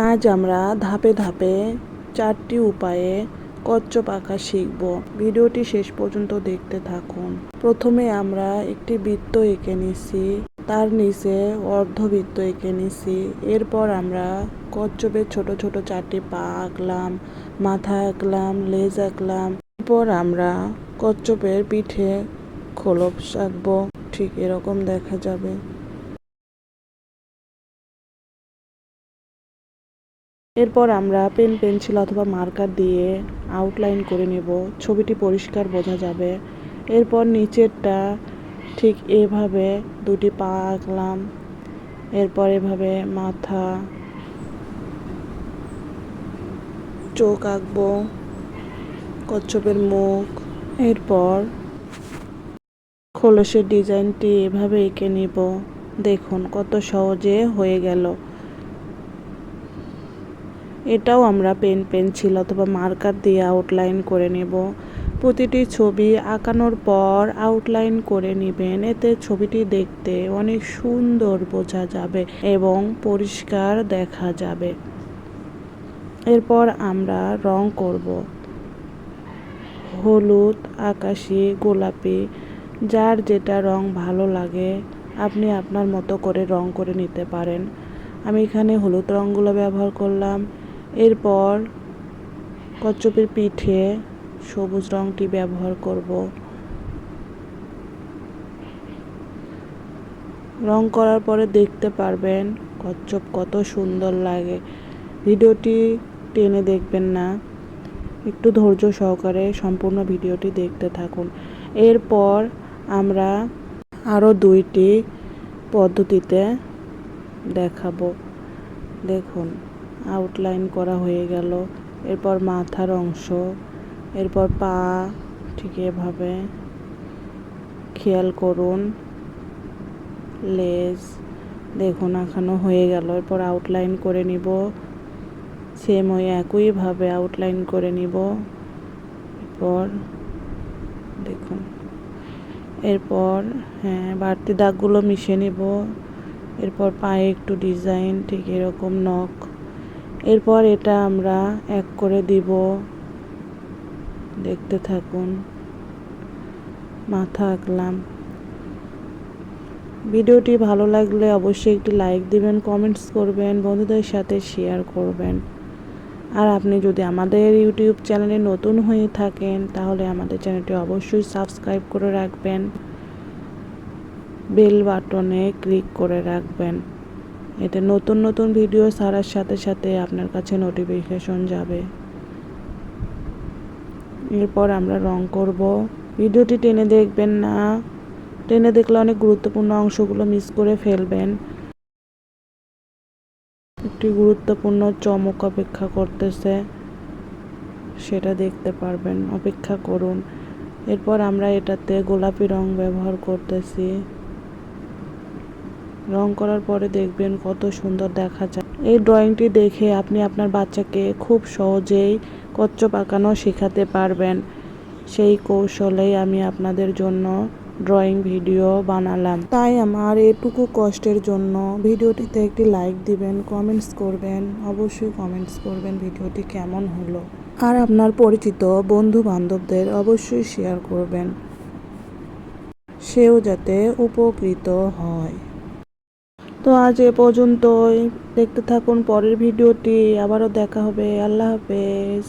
আজ আমরা ধাপে ধাপে 4টি উপায়ে কচ্ছপ আঁকা শিখব। ভিডিওটি শেষ পর্যন্ত দেখতে থাকুন। প্রথমে আমরা একটি বৃত্ত এঁকে নিছি, তার নিচে অর্ধবৃত্ত এঁকে নিছি। এরপর আমরা কচ্ছপের ছোট ছোট 4টি পা আঁকলাম, মাথা আঁকলাম, লেজ আঁকলাম। এরপর আমরা কচ্ছপের পিঠে খোলস আঁকবো, ঠিক এরকম দেখা যাবে। এরপর আমরা পেন, পেন্সিল অথবা মার্কার দিয়ে আউটলাইন করে নেব, ছবিটি পরিষ্কার বোঝা যাবে। এরপর নিচেরটা ঠিক এভাবে 2টি পা আঁকলাম। এরপর এভাবে মাথা, চোখ আঁকবো, কচ্ছপের মুখ। এরপর খোলসের ডিজাইনটি এভাবে এঁকে নিব। দেখুন কত সহজে হয়ে গেল। এটাও আমরা পেন, পেন্সিল অথবা মার্কার দিয়ে আউটলাইন করে নেব। প্রতিটি ছবি আঁকানোর পর আউটলাইন করে নেবেন, এতে ছবিটি দেখতে অনেক সুন্দর বোঝা যাবে এবং পরিষ্কার দেখা যাবে। এরপর আমরা রং করব। হলুদ, আকাশি, গোলাপি, যার যেটা রং ভালো লাগে আপনি আপনার মতো করে রং করে নিতে পারেন। আমি এখানে হলুদ রঙগুলো ব্যবহার করলাম। এরপর কচ্ছপের পিঠে সবুজ রঙটি ব্যবহার করব। রং করার পরে দেখতে পারবেন কচ্ছপ কত সুন্দর লাগে। ভিডিওটি টেনে দেখবেন না, একটু ধৈর্য সহকারে সম্পূর্ণ ভিডিওটি দেখতে থাকুন। এরপর আমরা আরও 2টি পদ্ধতিতে দেখাবো। দেখুন আউটলাইন করা হয়ে গেল। এরপর মাথার অংশ, এরপর পা, ঠিক এভাবে খেয়াল করুন। লেজ দেখুন আঁকানো হয়ে গেল। এরপর আউটলাইন করে নিব, সেম ওই একইভাবে আউটলাইন করে নিব। এরপর দেখুন, এরপর বাড়তি দাগগুলো মিশিয়ে নিব। এরপর পায়ে একটু ডিজাইন, ঠিক এরকম নখ। এরপর এটা আমরা এক করে দিব, দেখতে থাকুন। মাথা আঁকলাম। ভিডিওটি ভালো লাগলে অবশ্যই একটি লাইক দিবেন, কমেন্টস করবেন, বন্ধুদের সাথে শেয়ার করবেন। আর আপনি যদি আমাদের ইউটিউব চ্যানেলে নতুন হয়ে থাকেন তাহলে আমাদের চ্যানেলটি অবশ্যই সাবস্ক্রাইব করে রাখবেন, বেল বাটনে ক্লিক করে রাখবেন। এতে নতুন নতুন ভিডিও ছাড়ার সাথে সাথে আপনার কাছে নোটিফিকেশন যাবে। এরপর আমরা রং করব। ভিডিওটি টেনে দেখবেন না, টেনে দেখলে অনেক গুরুত্বপূর্ণ অংশগুলো মিস করে ফেলবেন। একটি গুরুত্বপূর্ণ চমক অপেক্ষা করতেছে, সেটা দেখতে পারবেন, অপেক্ষা করুন। এরপর আমরা এটাতে গোলাপি রং ব্যবহার করতেছি। রং করার পরে দেখবেন কত সুন্দর দেখা যায়। এই ড্রয়িংটি দেখে আপনি আপনার বাচ্চাকে খুব সহজেই কচ্ছপ আঁকানো শেখাতে পারবেন। সেই কৌশলেই আমি আপনাদের জন্য ড্রয়িং ভিডিও বানালাম। তাই আমার এটুকু কষ্টের জন্য ভিডিওটিতে একটি লাইক দিবেন, কমেন্টস করবেন, অবশ্যই কমেন্টস করবেন ভিডিওটি কেমন হলো। আর আপনার পরিচিত বন্ধু বান্ধবদের অবশ্যই শেয়ার করবেন, সেও যাতে উপকৃত হয়। তো আজ এ পর্যন্তই, দেখতে থাকুন পরের ভিডিওটি। আবারও দেখা হবে। আল্লাহ হাফেজ।